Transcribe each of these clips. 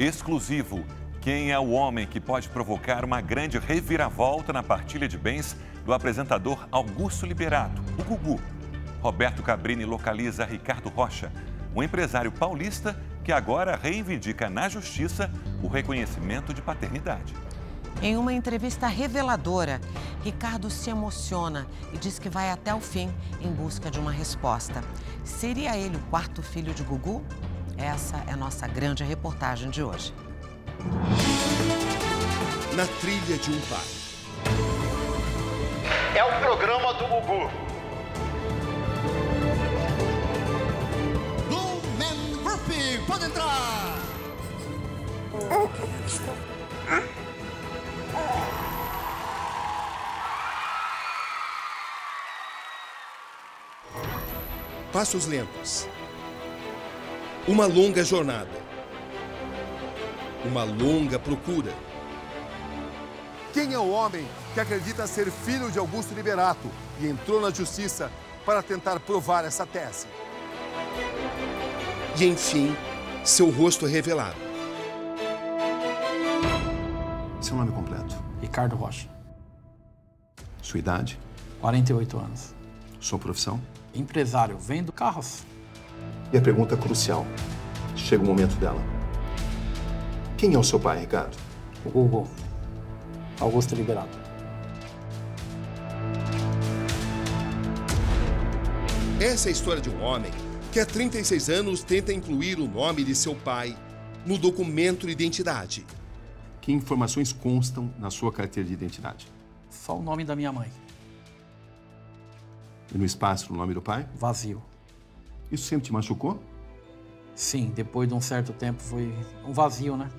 exclusivo. Quem é o homem que pode provocar uma grande reviravolta na partilha de bens do apresentador Augusto Liberato, o Gugu? Roberto Cabrini localiza Ricardo Rocha, um empresário paulista que agora reivindica na justiça o reconhecimento de paternidade. Em uma entrevista reveladora, Ricardo se emociona e diz que vai até o fim em busca de uma resposta. Seria ele o quarto filho de Gugu? Essa é a nossa grande reportagem de hoje. Na trilha de um pai. É o programa do Gugu. Blue Man Group, pode entrar! Passos lentos. Uma longa jornada. Uma longa procura. Quem é o homem que acredita ser filho de Augusto Liberato e entrou na justiça para tentar provar essa tese? E, enfim, seu rosto é revelado. Seu nome completo? Ricardo Rocha, Sua idade? 48 anos. Sua profissão? Empresário, vendo carros. E a pergunta crucial. Chega o momento dela. Quem é o seu pai, Ricardo? O Gugu, Augusto Liberato. Essa é a história de um homem que há 36 anos tenta incluir o nome de seu pai no documento de identidade. Que informações constam na sua carteira de identidade? Só o nome da minha mãe. E no espaço, o nome do pai? Vazio. Isso sempre te machucou? Sim, depois de um certo tempo foi um vazio, né?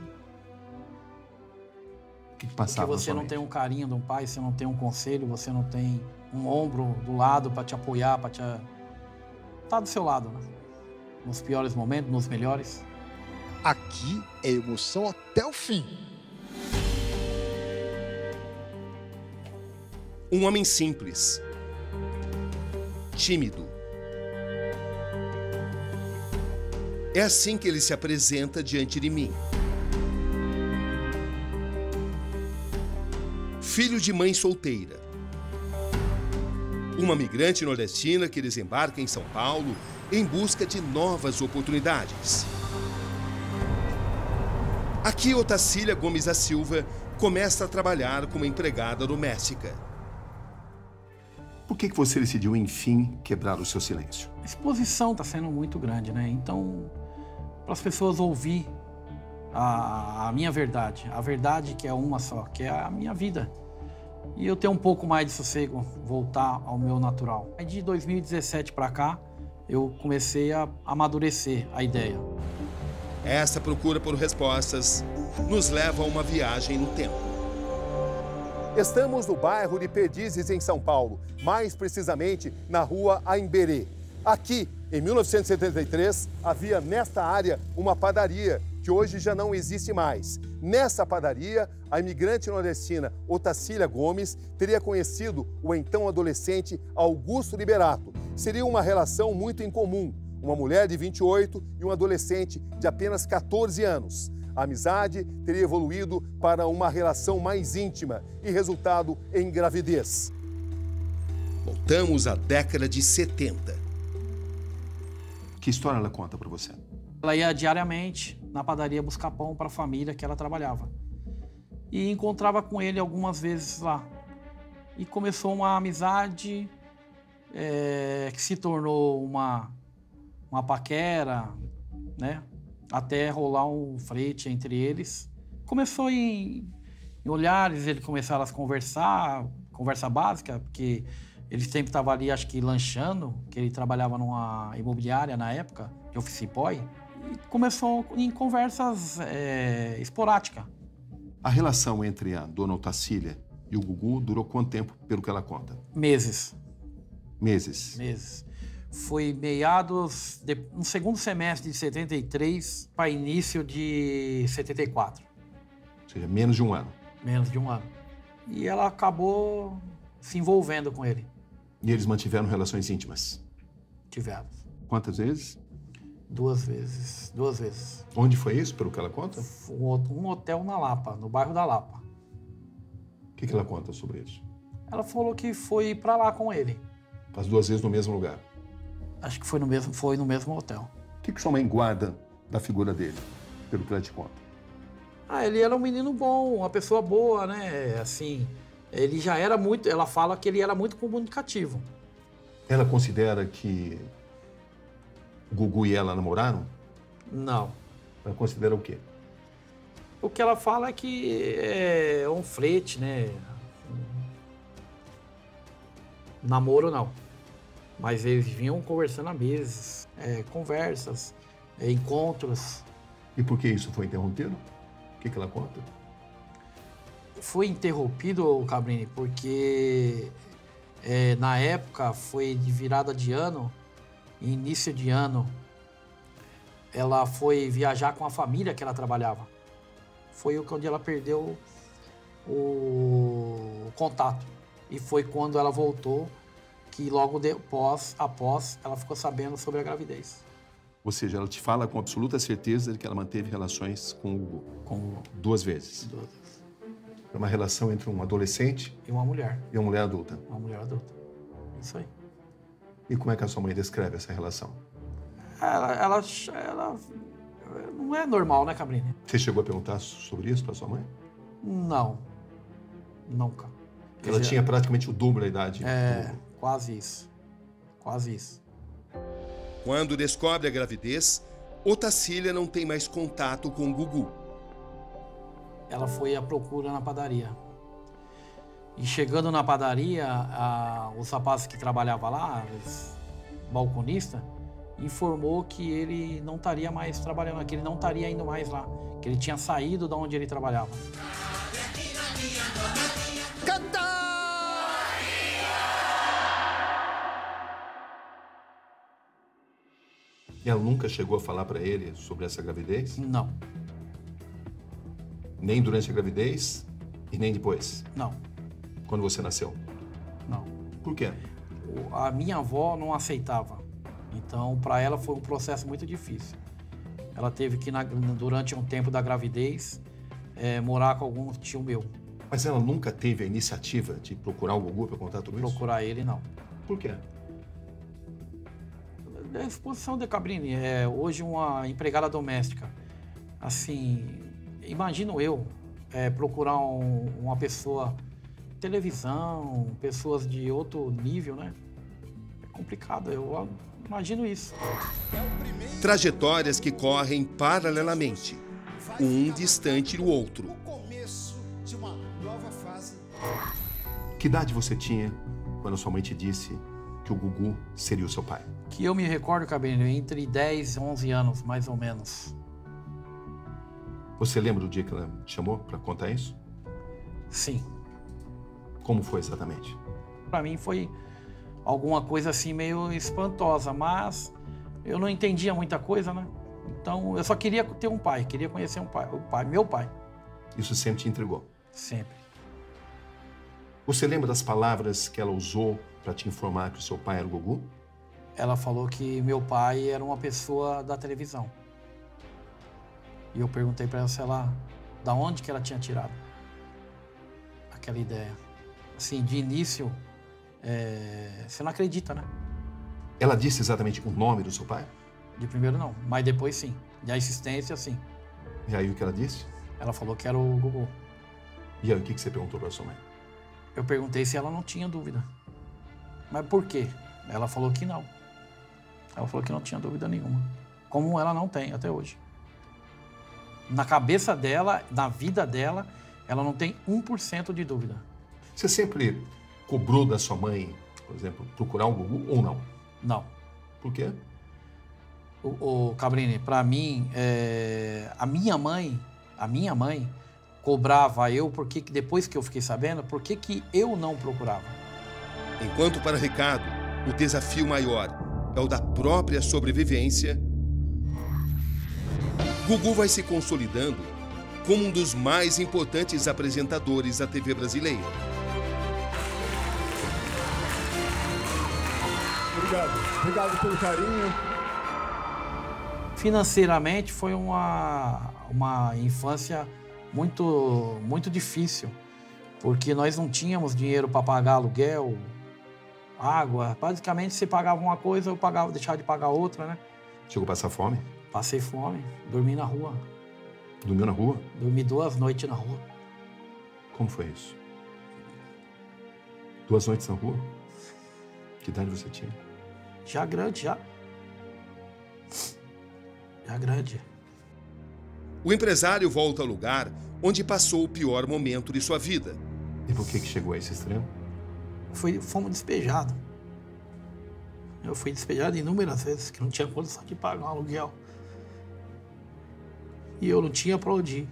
O que passava Porque você não tem um carinho de um pai, você não tem um conselho, você não tem um ombro do lado para te apoiar, para te... Tá do seu lado, né? Nos piores momentos, nos melhores. Aqui é emoção até o fim. Um homem simples. Tímido. É assim que ele se apresenta diante de mim. Filho de mãe solteira. Uma migrante nordestina que desembarca em São Paulo em busca de novas oportunidades. Aqui, Otacília Gomes da Silva começa a trabalhar como empregada doméstica. Por que você decidiu, enfim, quebrar o seu silêncio? A exposição está sendo muito grande, né? Então, para as pessoas ouvir a minha verdade, a verdade que é uma só, que é a minha vida. E eu ter um pouco mais de sossego, voltar ao meu natural. Aí de 2017 para cá, eu comecei a amadurecer a ideia. Essa procura por respostas nos leva a uma viagem no tempo. Estamos no bairro de Perdizes, em São Paulo, mais precisamente na rua Aimberê. Aqui, em 1973, havia nesta área uma padaria, que hoje já não existe mais. Nessa padaria, a imigrante nordestina Otacília Gomes teria conhecido o então adolescente Augusto Liberato. Seria uma relação muito incomum, uma mulher de 28 e um adolescente de apenas 14 anos. A amizade teria evoluído para uma relação mais íntima e resultado em gravidez. Voltamos à década de 70. Que história ela conta para você? Ela ia diariamente na padaria buscar pão para a família que ela trabalhava. E encontrava com ele algumas vezes lá. E começou uma amizade que se tornou uma paquera, né? Até rolar um flerte entre eles. Começou em olhares, eles começaram a conversar, conversa básica, porque ele sempre estava ali, acho que lanchando, que ele trabalhava numa imobiliária na época, de office boy. E começou em conversas esporádicas. A relação entre a dona Otacília e o Gugu durou quanto tempo, pelo que ela conta? Meses. Meses? Meses. Foi meados, no segundo semestre de 73 para início de 74. Ou seja, menos de um ano. Menos de um ano. E ela acabou se envolvendo com ele. E eles mantiveram relações íntimas? Tiveram. Quantas vezes? 2 vezes. 2 vezes. Onde foi isso, pelo que ela conta? Um hotel na Lapa, no bairro da Lapa. O que ela conta sobre isso? Ela falou que foi pra lá com ele. As 2 vezes no mesmo lugar. Acho que foi no mesmo hotel. O que sua mãe guarda da figura dele, pelo que ela te conta? Ele era um menino bom, uma pessoa boa, né? Assim, ele já era muito... Ela fala que ele era muito comunicativo. Ela considera que o Gugu e ela namoraram? Não. Ela considera o quê? O que ela fala é que é um flerte, né? Namoro, não. Mas eles vinham conversando há meses. Conversas, encontros. E por que isso foi interrompido? O que ela conta? Foi interrompido, Cabrini, porque na época foi de virada de ano, início de ano, ela foi viajar com a família que ela trabalhava. Foi onde ela perdeu o contato. E foi quando ela voltou que logo após ela ficou sabendo sobre a gravidez. Ou seja, ela te fala com absoluta certeza de que ela manteve relações com o Gugu. Com o... 2 vezes. 2 vezes. É uma relação entre um adolescente e uma mulher. E uma mulher adulta. Uma mulher adulta. Isso aí. E como é que a sua mãe descreve essa relação? Ela não é normal, né, Cabrini? Você chegou a perguntar sobre isso para sua mãe? Não. Nunca. Ela tinha praticamente o dobro da idade. Quase isso. Quase isso. Quando descobre a gravidez, Otacília não tem mais contato com o Gugu. Ela foi à procura na padaria. E chegando na padaria, os rapazes que trabalhavam lá, os balconistas, informou que ele não estaria mais trabalhando, que ele não estaria indo mais lá, que ele tinha saído de onde ele trabalhava. E ela nunca chegou a falar para ele sobre essa gravidez? Não. Nem durante a gravidez e nem depois? Não. Quando você nasceu? Não. Por quê? A minha avó não aceitava. Então, para ela foi um processo muito difícil. Ela teve que, durante um tempo da gravidez, morar com algum tio meu. Mas ela nunca teve a iniciativa de procurar o Gugu para contar tudo isso? Procurar ele, não. Por quê? A exposição de Cabrini é hoje uma empregada doméstica. Assim, imagino eu procurar uma pessoa, televisão, pessoas de outro nível, né? É complicado, eu imagino isso. Trajetórias que correm paralelamente, um distante do outro. O começo de uma nova fase. Que idade você tinha quando sua mãe te disse que o Gugu seria o seu pai? Que eu me recordo, Cabrini, entre 10 e 11 anos, mais ou menos. Você lembra do dia que ela te chamou para contar isso? Sim. Como foi exatamente? Para mim foi alguma coisa assim meio espantosa, mas eu não entendia muita coisa, né? Então eu só queria ter um pai, queria conhecer um pai, meu pai. Isso sempre te intrigou? Sempre. Você lembra das palavras que ela usou para te informar que o seu pai era o Gugu? Ela falou que meu pai era uma pessoa da televisão. E eu perguntei para ela, da onde que ela tinha tirado aquela ideia. Assim, de início, você não acredita, né? Ela disse exatamente o nome do seu pai? De primeiro não, mas depois sim. De assistência, sim. E aí o que ela disse? Ela falou que era o Gugu. E aí o que você perguntou para sua mãe? Eu perguntei se ela não tinha dúvida. Mas por quê? Ela falou que não. Ela falou que não tinha dúvida nenhuma. Como ela não tem até hoje. Na cabeça dela, na vida dela, ela não tem 1% de dúvida. Você sempre cobrou da sua mãe, por exemplo, procurar o Gugu ou não? Não. Por quê? O Cabrini, para mim, a minha mãe cobrava eu, porque depois que eu fiquei sabendo, por que eu não procurava. Enquanto para Ricardo, o desafio maior é o da própria sobrevivência, Gugu vai se consolidando como um dos mais importantes apresentadores da TV brasileira. Obrigado pelo carinho. Financeiramente foi uma infância muito difícil, porque nós não tínhamos dinheiro para pagar aluguel, água. Basicamente, se pagava uma coisa, eu deixava de pagar outra, né? Chegou a passar fome? Passei fome, dormi na rua. Dormiu na rua? Dormi 2 noites na rua. Como foi isso? 2 noites na rua? Que idade você tinha? Já grande, já. Já grande. O empresário volta ao lugar onde passou o pior momento de sua vida. E por que chegou a esse extremo? Fomos despejados. Eu fui despejado inúmeras vezes, que não tinha condição de pagar um aluguel. E eu não tinha para onde ir.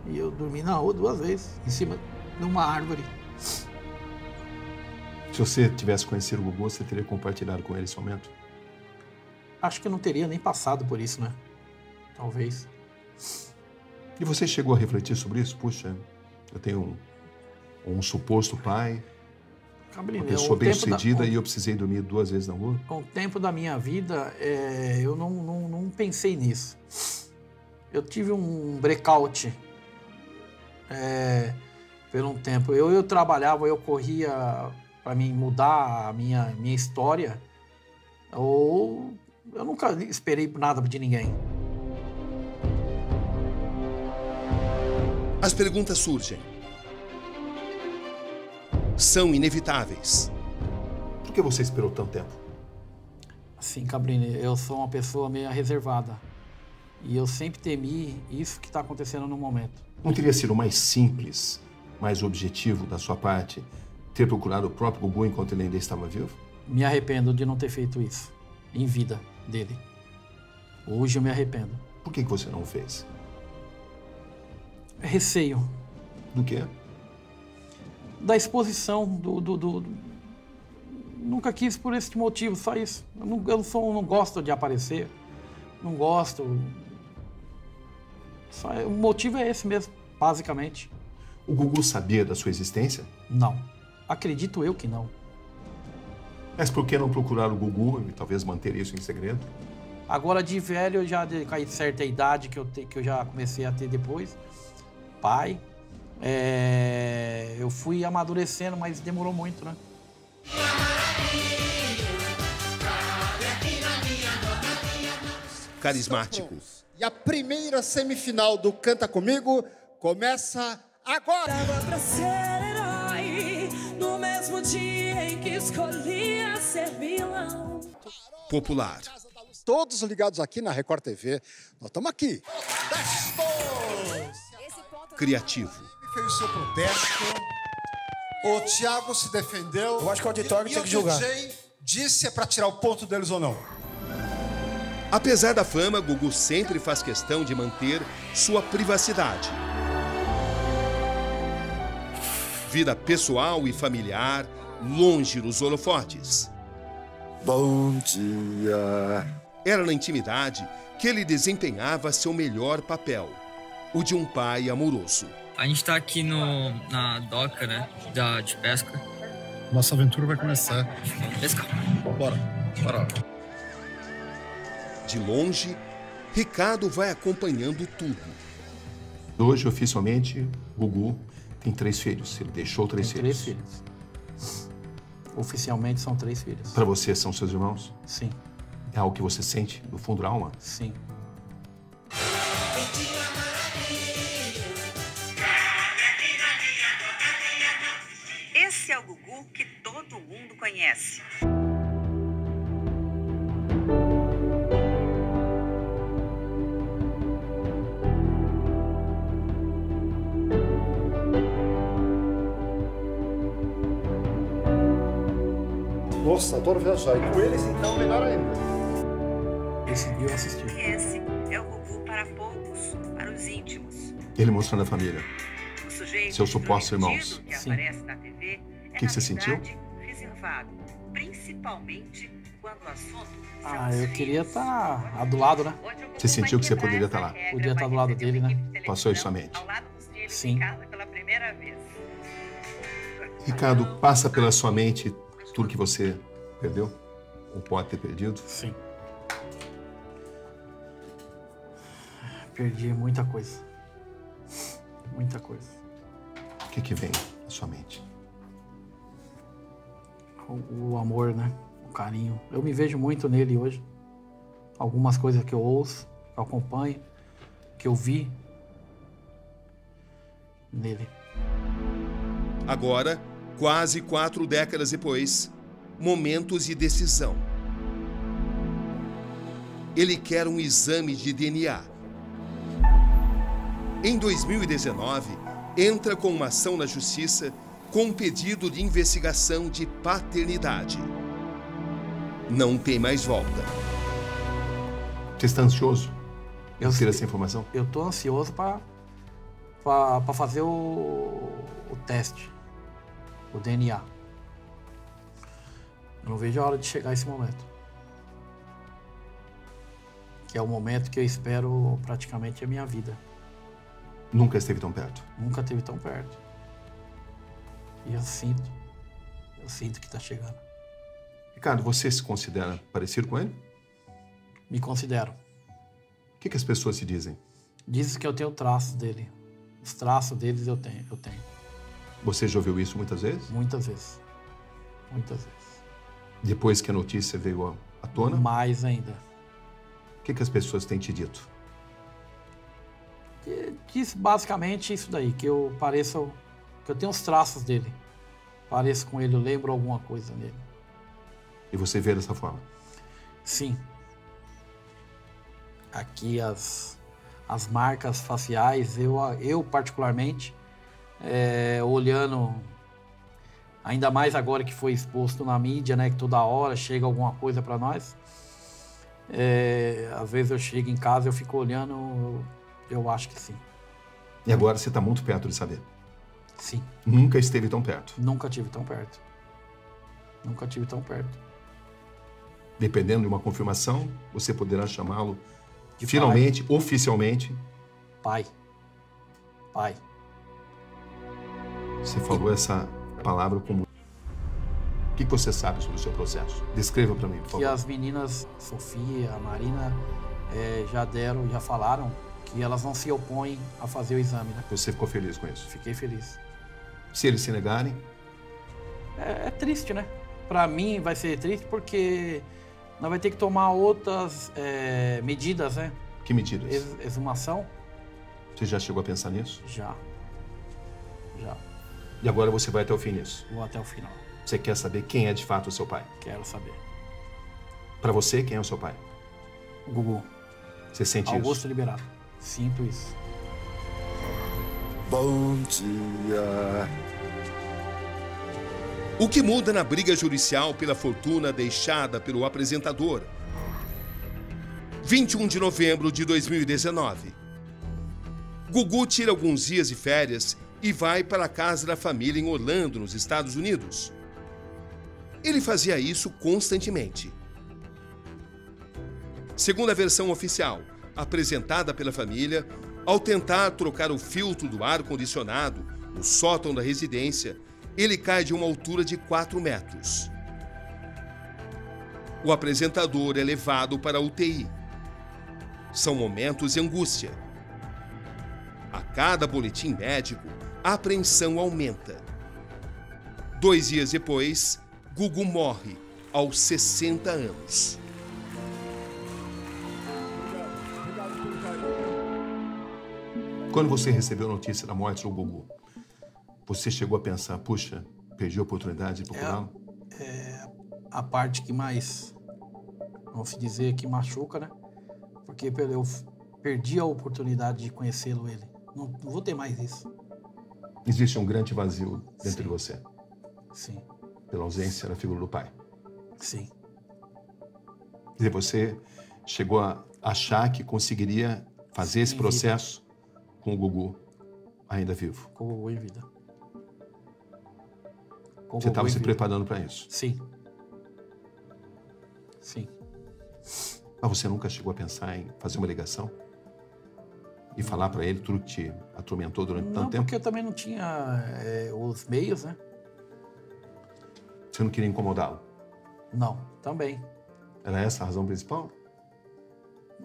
E eu dormi na rua 2 vezes, em cima de uma árvore. Se você tivesse conhecido o Gugu, você teria compartilhado com ele esse momento? Acho que eu não teria nem passado por isso, né? Talvez. E você chegou a refletir sobre isso? Puxa, eu tenho um suposto pai, uma pessoa bem-sucedida e eu precisei dormir 2 vezes na rua? Com o tempo da minha vida, eu não pensei nisso. Eu tive um breakout por um tempo. Eu trabalhava, eu corria para mim mudar a minha história, ou eu nunca esperei nada de ninguém. As perguntas surgem. São inevitáveis. Por que você esperou tanto tempo? Assim, Cabrini, eu sou uma pessoa meio reservada. E eu sempre temi isso que está acontecendo no momento. Não teria sido mais simples, mais objetivo da sua parte, ter procurado o próprio Gugu enquanto ele ainda estava vivo? Me arrependo de não ter feito isso em vida dele. Hoje eu me arrependo. Por que você não fez? Receio. Do quê? Da exposição, Nunca quis por esse motivo, só isso. Eu não gosto de aparecer, não gosto. O motivo é esse mesmo, basicamente. O Gugu sabia da sua existência? Não. Acredito eu que não. Mas por que não procurar o Gugu e talvez manter isso em segredo? Agora, de velho, já de certa idade que eu já comecei a ter depois, pai, eu fui amadurecendo, mas demorou muito, né? Carismático. E a primeira semifinal do Canta Comigo começa agora. Pra ser herói, no mesmo dia em que escolhia ser vilão. Popular. Todos ligados aqui na Record TV. Nós estamos aqui. Criativo. Fez o seu protesto. O Thiago se defendeu. Eu acho que o auditório tem que julgar. O DJ disse se é para tirar o ponto deles ou não. Apesar da fama, Gugu sempre faz questão de manter sua privacidade. Vida pessoal e familiar, longe dos holofotes. Bom dia. Era na intimidade que ele desempenhava seu melhor papel, o de um pai amoroso. A gente tá aqui na doca, né, de pesca. Nossa aventura vai começar. Vamos pescar. Bora. De longe, Ricardo vai acompanhando tudo. Hoje, oficialmente, Gugu tem 3 filhos. Ele deixou 3 filhos. 3 filhos. Oficialmente são 3 filhos. Para você, são seus irmãos? Sim. É algo que você sente no fundo da alma? Sim. Esse é o Gugu que todo mundo conhece. Nossa, adoro viajar. E com eles, então, melhor ainda. Esse dia eu assisti. Esse é o Gugu para poucos, para os íntimos. Ele mostrando a família. O sujeito seus supostos irmãos. que aparece na TV O que você sentiu? Reservado, principalmente quando o assunto eu queria estar do lado, né? Você sentiu que você poderia estar lá? Podia estar do lado dele, né? Passou isso à mente? Sim. Pela primeira vez. Ricardo, passa pela sua mente tudo que você perdeu? Ou pode ter perdido? Sim. Perdi muita coisa. Muita coisa. O que vem na sua mente? O amor, né? O carinho. Eu me vejo muito nele hoje. Algumas coisas que eu ouço, que eu acompanho, que eu vi nele. Agora, quase 4 décadas depois, momentos de decisão. Ele quer um exame de DNA. Em 2019, entra com uma ação na justiça com um pedido de investigação de paternidade. Não tem mais volta. Você está ansioso por ter essa informação? Eu estou ansioso para fazer o teste, o DNA. Eu não vejo a hora de chegar esse momento. Que é o momento que eu espero praticamente a minha vida. Nunca esteve tão perto? Nunca esteve tão perto. E eu sinto que está chegando. Ricardo, você se considera parecido com ele? Me considero. O que as pessoas se dizem? Dizem que eu tenho traços dele. Os traços deles eu tenho. Você já ouviu isso muitas vezes? Muitas vezes. Muitas vezes. Depois que a notícia veio à tona? Mais ainda. O que as pessoas têm te dito? Diz basicamente isso daí, que eu pareço... que eu tenho os traços dele. Pareço com ele, eu lembro alguma coisa nele. E você vê dessa forma? Sim. Aqui as marcas faciais, eu particularmente, olhando, ainda mais agora que foi exposto na mídia, né, que toda hora chega alguma coisa para nós, às vezes eu chego em casa, eu fico olhando, eu acho que sim. E agora você está muito perto de saber? Sim. Nunca esteve tão perto? Nunca tive tão perto. Nunca tive tão perto. Dependendo de uma confirmação, você poderá chamá-lo finalmente, pai. Oficialmente. Pai. Pai. Você falou essa palavra como... O que você sabe sobre o seu processo? Descreva para mim, por favor. Que as meninas, Sofia, a Marina, já falaram que elas não se opõem a fazer o exame, né? Você ficou feliz com isso? Fiquei feliz. Se eles se negarem? É triste, né? Para mim vai ser triste porque nós vamos ter que tomar outras medidas, né? Que medidas? Exumação. Você já chegou a pensar nisso? Já. E agora você vai até o fim nisso? Vou até o final. Você quer saber quem é de fato o seu pai? Quero saber. Para você, quem é o seu pai? O Gugu. Você sente isso? Augusto Liberato. Sinto isso. Bom dia. O que muda na briga judicial pela fortuna deixada pelo apresentador? 21 de novembro de 2019. Gugu tira alguns dias de férias e vai para a casa da família em Orlando, nos Estados Unidos. Ele fazia isso constantemente. Segundo a versão oficial, apresentada pela família, ao tentar trocar o filtro do ar-condicionado no sótão da residência, ele cai de uma altura de 4 metros. O apresentador é levado para a UTI. São momentos de angústia. A cada boletim médico, a apreensão aumenta. 2 dias depois, Gugu morre aos 60 anos. Quando você recebeu a notícia da morte do Gugu, você chegou a pensar, puxa, perdi a oportunidade de procurá-lo? A parte que mais, vamos dizer, que machuca, né? Porque eu perdi a oportunidade de conhecê-lo, ele. Não vou ter mais isso. Existe um grande vazio dentro de você? Sim. Pela ausência da figura do pai? Sim. E você chegou a achar que conseguiria fazer esse processo com o Gugu ainda vivo? Com o Gugu em vida. Você estava se preparando para isso? Sim. Sim. Mas você nunca chegou a pensar em fazer uma ligação? E falar para ele tudo que te atormentou durante tanto tempo? Não, porque eu também não tinha os meios, né? Você não queria incomodá-lo? Não, também. Era essa a razão principal?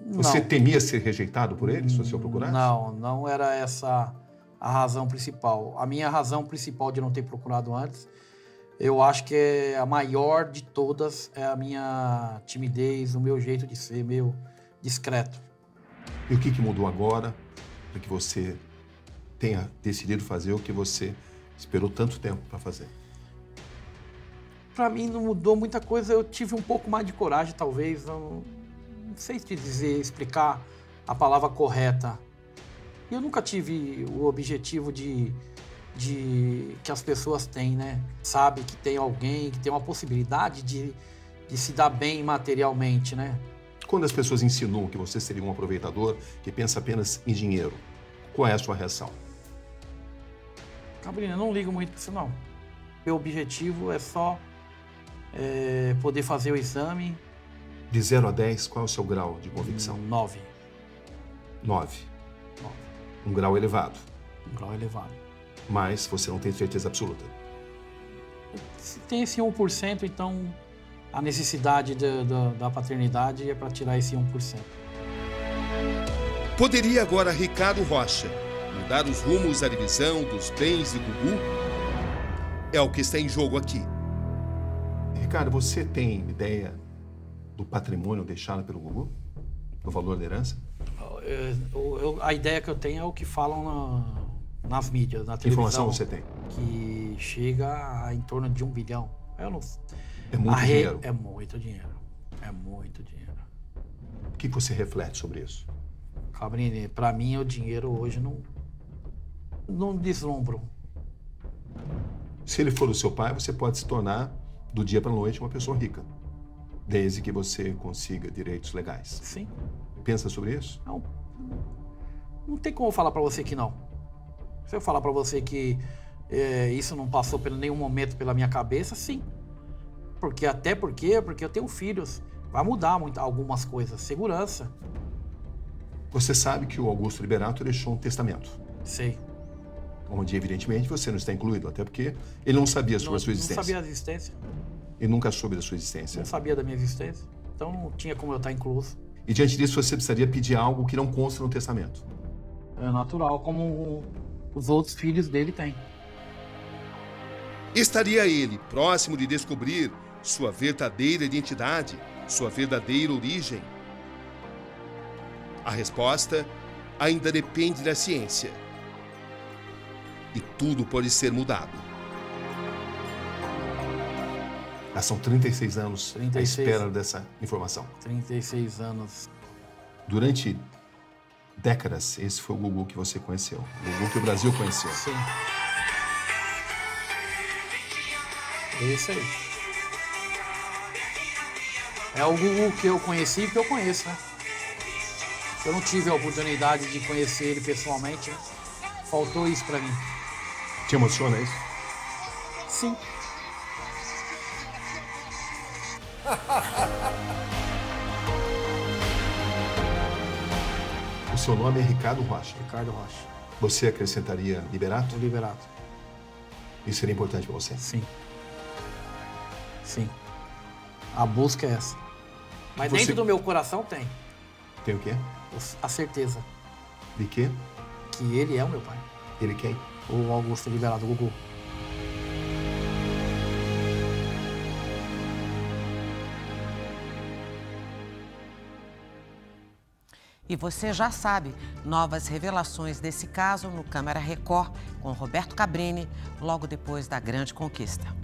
Você temia ser rejeitado por ele, se você o procurasse? Não, não era essa a razão principal. A minha razão principal de não ter procurado antes, eu acho que é a maior de todas, é a minha timidez, o meu jeito de ser, meio discreto. E o que mudou agora para que você tenha decidido fazer o que você esperou tanto tempo para fazer? Para mim não mudou muita coisa, eu tive um pouco mais de coragem, talvez. Não sei te dizer, explicar a palavra correta. Eu nunca tive o objetivo de que as pessoas têm, né? Sabe que tem alguém, que tem uma possibilidade de se dar bem materialmente, né? Quando as pessoas insinuam que você seria um aproveitador que pensa apenas em dinheiro, qual é a sua reação? Cabrini, eu não ligo muito para isso, não. Meu objetivo é só poder fazer o exame. De 0 a 10, qual é o seu grau de convicção? 9. 9. Um grau elevado. Um grau elevado. Mas você não tem certeza absoluta. Se tem esse 1%, então a necessidade da paternidade é para tirar esse 1%. Poderia agora Ricardo Rocha mudar os rumos da divisão dos bens de Gugu? É o que está em jogo aqui. Ricardo, você tem ideia do patrimônio deixado pelo Gugu? Do valor da herança? A ideia que eu tenho é o que falam nas mídias, na televisão. Que informação você tem? Que chega a em torno de 1 bilhão. Eu não... É muito dinheiro. É muito dinheiro. É muito dinheiro. O que você reflete sobre isso? Cabrini, para mim o dinheiro hoje não deslumbra. Se ele for o seu pai, você pode se tornar, do dia para a noite, uma pessoa rica. Desde que você consiga direitos legais. Sim. Pensa sobre isso? Não tem como eu falar para você que não. Se eu falar para você que isso não passou por nenhum momento pela minha cabeça, sim. Porque eu tenho filhos. Vai mudar algumas coisas. Segurança. Você sabe que o Augusto Liberato deixou um testamento. Sei. Onde, evidentemente, você não está incluído, até porque ele não sabia sobre a sua existência. Não sabia da existência. Ele nunca soube da sua existência. Não sabia da minha existência. Então não tinha como eu estar incluso. E diante disso, você precisaria pedir algo que não consta no testamento. É natural, como os outros filhos dele têm. Estaria ele próximo de descobrir sua verdadeira identidade, sua verdadeira origem? A resposta ainda depende da ciência. E tudo pode ser mudado. Já são 36 anos 36. à espera dessa informação. 36 anos. Durante décadas, esse foi o Gugu que você conheceu. O Gugu que o Brasil conheceu. Sim. É isso aí. É o Gugu que eu conheci e que eu conheço, né? Eu não tive a oportunidade de conhecer ele pessoalmente, né? Faltou isso pra mim. Te emociona isso? Sim. O seu nome é Ricardo Rocha. Ricardo Rocha. Você acrescentaria Liberato? Liberato. Isso seria importante para você? Sim. Sim. A busca é essa. Mas dentro do meu coração tem. Tem o quê? A certeza. De quê? Que ele é o meu pai. Ele quem? O Augusto Liberato, o Gugu. E você já sabe, novas revelações desse caso no Câmara Record, com Roberto Cabrini, logo depois da grande conquista.